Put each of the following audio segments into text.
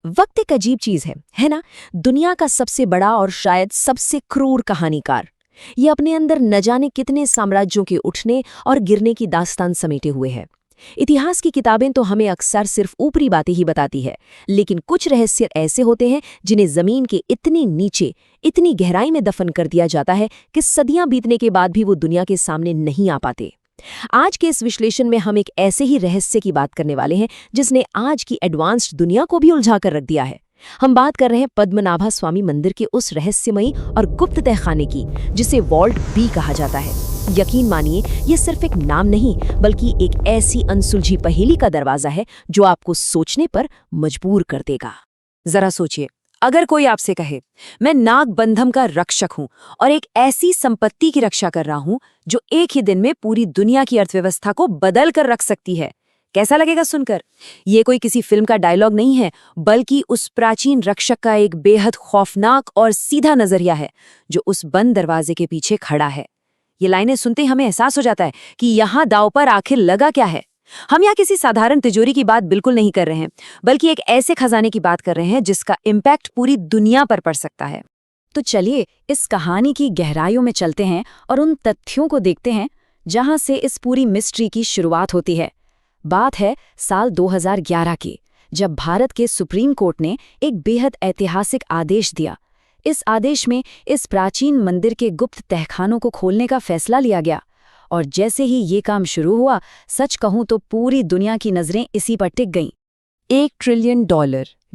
वक्त एक अजीब चीज है ना। दुनिया का सबसे बड़ा और शायद सबसे क्रूर कहानीकार ये अपने अंदर न जाने कितने साम्राज्यों के उठने और गिरने की दास्तान समेटे हुए है। इतिहास की किताबें तो हमें अक्सर सिर्फ ऊपरी बातें ही बताती है, लेकिन कुछ रहस्य ऐसे होते हैं जिन्हें जमीन के इतने नीचे, इतनी गहराई में दफन कर दिया जाता है कि सदियां बीतने के बाद भी वो दुनिया के सामने नहीं आ पाते। आज के इस विश्लेषण में हम एक ऐसे ही रहस्य की बात करने वाले हैं जिसने आज की एडवांस्ड दुनिया को भी उलझा कर रख दिया है। हम बात कर रहे हैं पद्मनाभा स्वामी मंदिर के उस रहस्यमयी और गुप्त तहखाने की जिसे वॉल्ट बी कहा जाता है। यकीन मानिए, ये सिर्फ एक नाम नहीं बल्कि एक ऐसी अनसुलझी पहेली का दरवाजा है जो आपको सोचने पर मजबूर कर देगा। जरा सोचिए, अगर कोई आपसे कहे मैं नागबंधम का रक्षक हूं और एक ऐसी संपत्ति की रक्षा कर रहा हूं जो एक ही दिन में पूरी दुनिया की अर्थव्यवस्था को बदल कर रख सकती है, कैसा लगेगा सुनकर? ये कोई किसी फिल्म का डायलॉग नहीं है, बल्कि उस प्राचीन रक्षक का एक बेहद खौफनाक और सीधा नजरिया है जो उस बंद दरवाजे के पीछे खड़ा है। ये लाइनें सुनते ही हमें एहसास हो जाता है कि यहाँ दांव पर आखिर लगा क्या है। हम यहाँ किसी साधारण तिजोरी की बात बिल्कुल नहीं कर रहे हैं, बल्कि एक ऐसे खजाने की बात कर रहे हैं जिसका इम्पैक्ट पूरी दुनिया पर पड़ सकता है। तो चलिए इस कहानी की गहराइयों में चलते हैं और उन तथ्यों को देखते हैं जहां से इस पूरी मिस्ट्री की शुरुआत होती है। बात है साल 2011 की, जब भारत के सुप्रीम कोर्ट ने एक बेहद ऐतिहासिक आदेश दिया। इस आदेश में इस प्राचीन मंदिर के गुप्त तहखानों को खोलने का फैसला लिया गया और जैसे ही ये काम शुरू हुआ, सच कहूं तो पूरी दुनिया की नजरें इसी पर टिक गईं। $1 ट्रिलियन,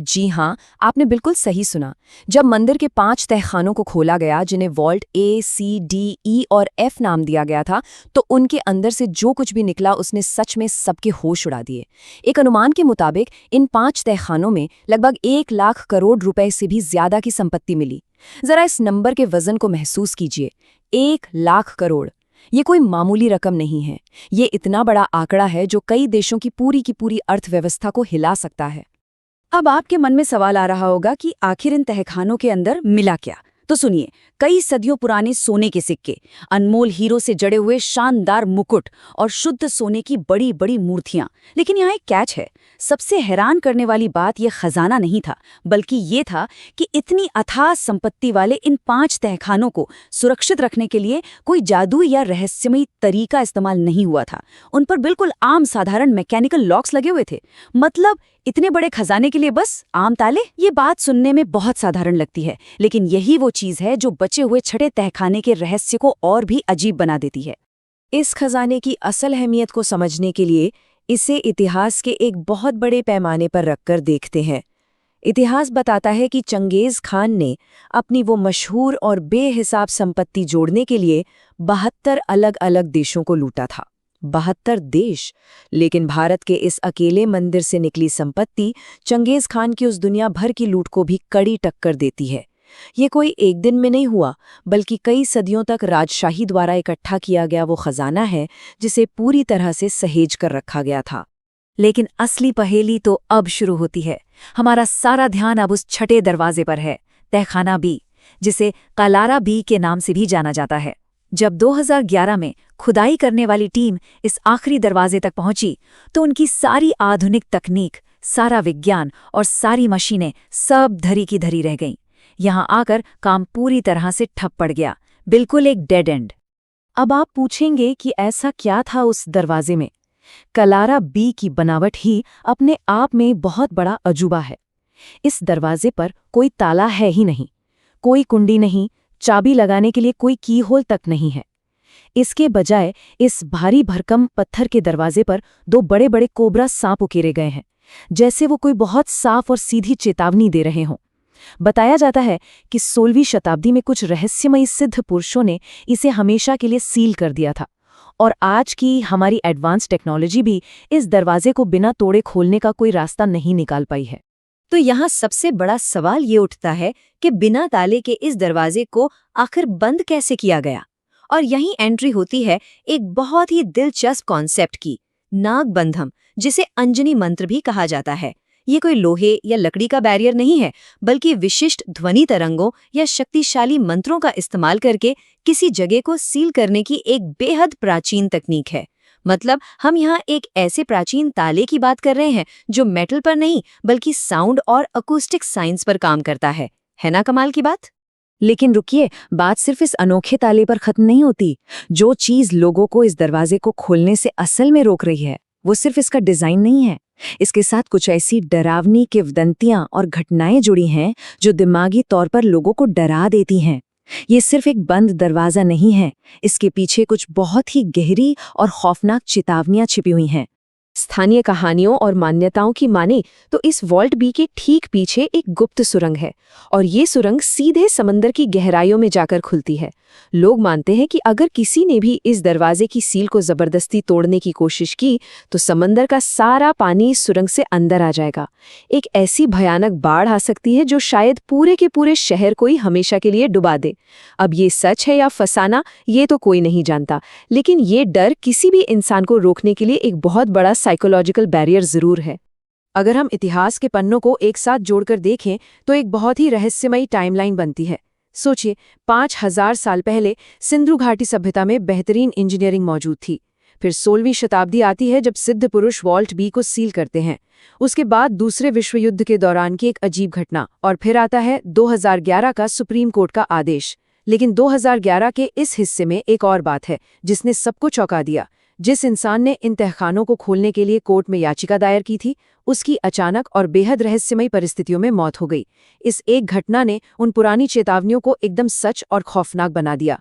जी हाँ, आपने बिल्कुल सही सुना। जब मंदिर के 5 तहखानों को खोला गया जिन्हें vault A, C, D, E और F नाम दिया गया था, तो उनके अंदर से जो कुछ भी निकला उसने सच में सबके होश उड़ा दिए। एक अनुमान के मुताबिक इन 5 तहखानों में लगभग 1 लाख करोड़ रुपए से भी ज्यादा की संपत्ति मिली। जरा इस नंबर के वजन को महसूस कीजिए, 1 लाख करोड़। ये कोई मामूली रकम नहीं है, ये इतना बड़ा आंकड़ा है जो कई देशों की पूरी अर्थव्यवस्था को हिला सकता है। अब आपके मन में सवाल आ रहा होगा कि आखिर इन तहखानों के अंदर मिला क्या? तो सुनिए, कई सदियों पुराने सोने के सिक्के, अनमोल हीरो से जड़े हुए शानदार मुकुट और शुद्ध सोने की बड़ी बड़ी मूर्तियां। लेकिन यहाँ एक कैच है। सबसे हैरान करने वाली बात यह खजाना नहीं था, बल्कि ये था कि इतनी अथाह संपत्ति वाले इन 5 तहखानों को सुरक्षित रखने के लिए कोई जादू या रहस्यमयी तरीका इस्तेमाल नहीं हुआ था। उन पर बिल्कुल आम साधारण मैकेनिकल लॉक्स लगे हुए थे। मतलब इतने बड़े खजाने के लिए बस आम ताले? ये बात सुनने में बहुत साधारण लगती है, लेकिन यही वो चीज है जो बचे हुए छठे तहखाने के रहस्य को और भी अजीब बना देती है। इस खजाने की असल अहमियत को समझने के लिए इसे इतिहास के एक बहुत बड़े पैमाने पर रखकर देखते हैं। इतिहास बताता है कि चंगेज खान ने अपनी वो मशहूर और बेहिसाब संपत्ति जोड़ने के लिए 72 अलग अलग देशों को लूटा था। 72 देश। लेकिन भारत के इस अकेले मंदिर से निकली संपत्ति चंगेज खान की उस दुनिया भर की लूट को भी कड़ी टक्कर देती है। ये कोई एक दिन में नहीं हुआ, बल्कि कई सदियों तक राजशाही द्वारा इकट्ठा किया गया वो खजाना है जिसे पूरी तरह से सहेज कर रखा गया था। लेकिन असली पहेली तो अब शुरू होती है। हमारा सारा ध्यान अब उस छठे दरवाजे पर है, तहखाना बी, जिसे कलारा बी के नाम से भी जाना जाता है। जब 2011 में खुदाई करने वाली टीम इस आखिरी दरवाजे तक पहुंची, तो उनकी सारी आधुनिक तकनीक, सारा विज्ञान और सारी मशीनें सब धरी की धरी रह गईं। यहाँ आकर काम पूरी तरह से ठप पड़ गया, बिल्कुल एक डेड एंड। अब आप पूछेंगे कि ऐसा क्या था उस दरवाजे में? कलारा बी की बनावट ही अपने आप में बहुत बड़ा अजूबा है। इस दरवाजे पर कोई ताला है ही नहीं, कोई कुंडी नहीं, चाबी लगाने के लिए कोई की होल तक नहीं है। इसके बजाय इस भारी भरकम पत्थर के दरवाजे पर 2 बड़े बड़े कोबरा सांप उकेरे गए हैं, जैसे वो कोई बहुत साफ और सीधी चेतावनी दे रहे हों। बताया जाता है कि 16वीं शताब्दी में कुछ रहस्यमयी सिद्ध पुरुषों ने इसे हमेशा के लिए सील कर दिया था, और आज की हमारी एडवांस टेक्नोलॉजी भी इस दरवाजे को बिना तोड़े खोलने का कोई रास्ता नहीं निकाल पाई है। तो यहाँ सबसे बड़ा सवाल ये उठता है कि बिना ताले के इस दरवाजे को आखिर बंद कैसे किया गया? और यहीं एंट्री होती है एक बहुत ही दिलचस्प कॉन्सेप्ट की, नागबंधम, जिसे अंजनी मंत्र भी कहा जाता है। ये कोई लोहे या लकड़ी का बैरियर नहीं है, बल्कि विशिष्ट ध्वनि तरंगों या शक्तिशाली मंत्रों का इस्तेमाल करके किसी जगह को सील करने की एक बेहद प्राचीन तकनीक है। मतलब हम यहाँ एक ऐसे प्राचीन ताले की बात कर रहे हैं जो मेटल पर नहीं बल्कि साउंड और अकूस्टिक साइंस पर काम करता है ना कमाल की बात? लेकिन रुकिए, बात सिर्फ इस अनोखे ताले पर खत्म नहीं होती। जो चीज लोगों को इस दरवाजे को खोलने से असल में रोक रही है वो सिर्फ इसका डिजाइन नहीं है, इसके साथ कुछ ऐसी डरावनी किंवदंतियां और घटनाएं जुड़ी हैं जो दिमागी तौर पर लोगों को डरा देती हैं। ये सिर्फ एक बंद दरवाजा नहीं है, इसके पीछे कुछ बहुत ही गहरी और खौफनाक चेतावनियां छिपी हुई हैं। स्थानीय कहानियों और मान्यताओं की माने तो इस वॉल्ट बी के ठीक पीछे एक गुप्त सुरंग है और ये सुरंग सीधे समंदर की गहराइयों में जाकर खुलती है। लोग मानते हैं कि अगर किसी ने भी इस दरवाजे की सील को जबरदस्ती तोड़ने की कोशिश की तो समंदर का सारा पानी इस सुरंग से अंदर आ जाएगा। एक ऐसी भयानक बाढ़ आ सकती है जो शायद पूरे के पूरे शहर को ही हमेशा के लिए डुबा दे। अब ये सच है या फसाना ये तो कोई नहीं जानता, लेकिन ये डर किसी भी इंसान को रोकने के लिए एक बहुत बड़ा साइकोलॉजिकल बैरियर जरूर है। अगर हम इतिहास के पन्नों को एक साथ जोड़कर देखें तो एक बहुत ही रहस्यमयी टाइमलाइन बनती है। सोचिए, 5000 साल पहले सिंधु घाटी सभ्यता में बेहतरीन इंजीनियरिंग मौजूद थी। फिर 16वीं शताब्दी आती है जब सिद्ध पुरुष वॉल्ट बी को सील करते हैं। उसके बाद दूसरे विश्व युद्ध के दौरान की एक अजीब घटना और फिर आता है 2011 का सुप्रीम कोर्ट का आदेश। लेकिन 2011 के इस हिस्से में एक और बात है जिसने सबको चौंका दिया। जिस इंसान ने इन तहखानों को खोलने के लिए कोर्ट में याचिका दायर की थी उसकी अचानक और बेहद रहस्यमयी परिस्थितियों में मौत हो गई। इस एक घटना ने उन पुरानी चेतावनियों को एकदम सच और खौफनाक बना दिया।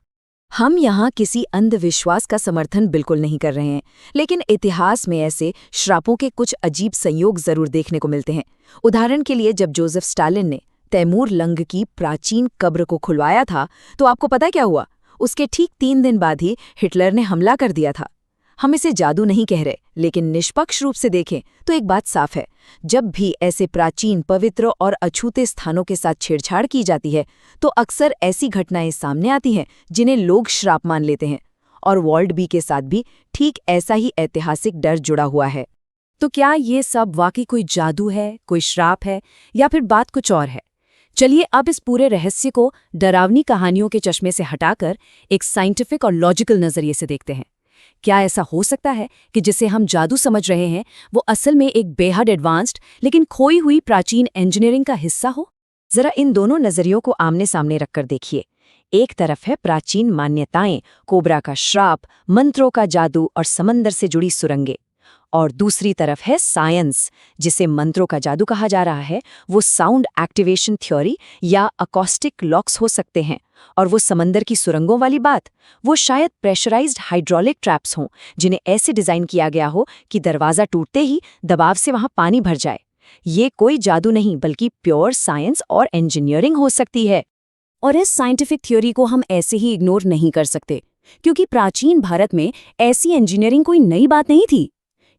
हम यहाँ किसी अंधविश्वास का समर्थन बिल्कुल नहीं कर रहे हैं, लेकिन इतिहास में ऐसे श्रापों के कुछ अजीब संयोग जरूर देखने को मिलते हैं। उदाहरण के लिए जब जोसेफ स्टालिन ने तैमूर लंग की प्राचीन कब्र को खुलवाया था तो आपको पता है क्या हुआ? उसके ठीक 3 दिन बाद ही हिटलर ने हमला कर दिया था। हम इसे जादू नहीं कह रहे, लेकिन निष्पक्ष रूप से देखें तो एक बात साफ है, जब भी ऐसे प्राचीन पवित्र और अछूते स्थानों के साथ छेड़छाड़ की जाती है तो अक्सर ऐसी घटनाएं सामने आती हैं जिन्हें लोग श्राप मान लेते हैं। और वॉल्ट बी के साथ भी ठीक ऐसा ही ऐतिहासिक डर जुड़ा हुआ है। तो क्या ये सब वाकई कोई जादू है, कोई श्राप है, या फिर बात कुछ और है? चलिए अब इस पूरे रहस्य को डरावनी कहानियों के चश्मे से हटाकर एक साइंटिफिक और लॉजिकल नजरिए से देखते हैं। क्या ऐसा हो सकता है कि जिसे हम जादू समझ रहे हैं वो असल में एक बेहद एडवांस्ड लेकिन खोई हुई प्राचीन इंजीनियरिंग का हिस्सा हो? जरा इन दोनों नजरियों को आमने सामने रखकर देखिए। एक तरफ है प्राचीन मान्यताएं, कोबरा का श्राप, मंत्रों का जादू और समंदर से जुड़ी सुरंगें। और दूसरी तरफ है साइंस, जिसे मंत्रों का जादू कहा जा रहा है। वो साउंड एक्टिवेशन थ्योरी या अकॉस्टिक लॉक्स हो सकते हैं। और वो समंदर की सुरंगों वाली बात, वो शायद प्रेशराइज्ड हाइड्रोलिक ट्रैप्स हों जिन्हें ऐसे डिजाइन किया गया हो कि दरवाजा टूटते ही दबाव से वहां पानी भर जाए। ये कोई जादू नहीं बल्कि प्योर साइंस और इंजीनियरिंग हो सकती है। और इस साइंटिफिक थ्योरी को हम ऐसे ही इग्नोर नहीं कर सकते, क्योंकि प्राचीन भारत में ऐसी इंजीनियरिंग कोई नई बात नहीं थी।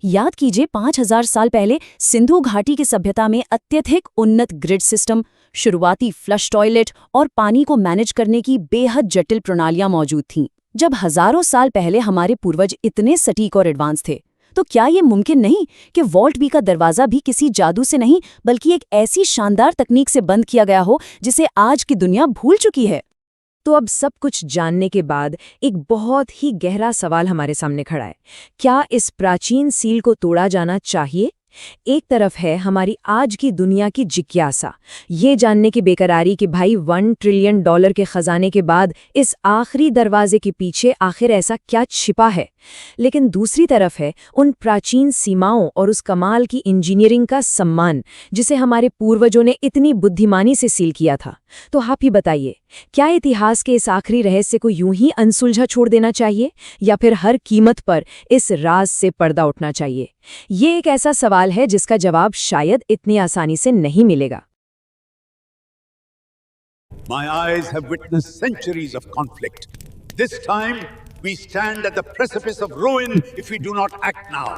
याद कीजिए, 5000 साल पहले सिंधु घाटी की सभ्यता में अत्यधिक उन्नत ग्रिड सिस्टम, शुरुआती फ्लश टॉयलेट और पानी को मैनेज करने की बेहद जटिल प्रणालियां मौजूद थीं। जब हजारों साल पहले हमारे पूर्वज इतने सटीक और एडवांस थे, तो क्या ये मुमकिन नहीं कि वॉल्ट बी का दरवाजा भी किसी जादू से नहीं बल्कि एक ऐसी शानदार तकनीक से बंद किया गया हो जिसे आज की दुनिया भूल चुकी है? तो अब सब कुछ जानने के बाद एक बहुत ही गहरा सवाल हमारे सामने खड़ा है। क्या इस प्राचीन सील को तोड़ा जाना चाहिए? एक तरफ है हमारी आज की दुनिया की जिज्ञासा, ये जानने की बेकरारी कि भाई $1 ट्रिलियन के खजाने के बाद इस आखिरी दरवाजे के पीछे आखिर ऐसा क्या छिपा है। लेकिन दूसरी तरफ है उन प्राचीन सीमाओं और उस कमाल की इंजीनियरिंग का सम्मान जिसे हमारे पूर्वजों ने इतनी बुद्धिमानी से सील किया था। तो आप ही बताइए, क्या इतिहास के इस आखिरी रहस्य को यूं ही अनसुलझा छोड़ देना चाहिए या फिर हर कीमत पर इस राज से पर्दा उठना चाहिए? ये एक ऐसा सवाल है जिसका जवाब शायद इतनी आसानी से नहीं मिलेगा। My eyes have witnessed centuries of conflict. This time, we stand at the precipice of ruin if we do not act now.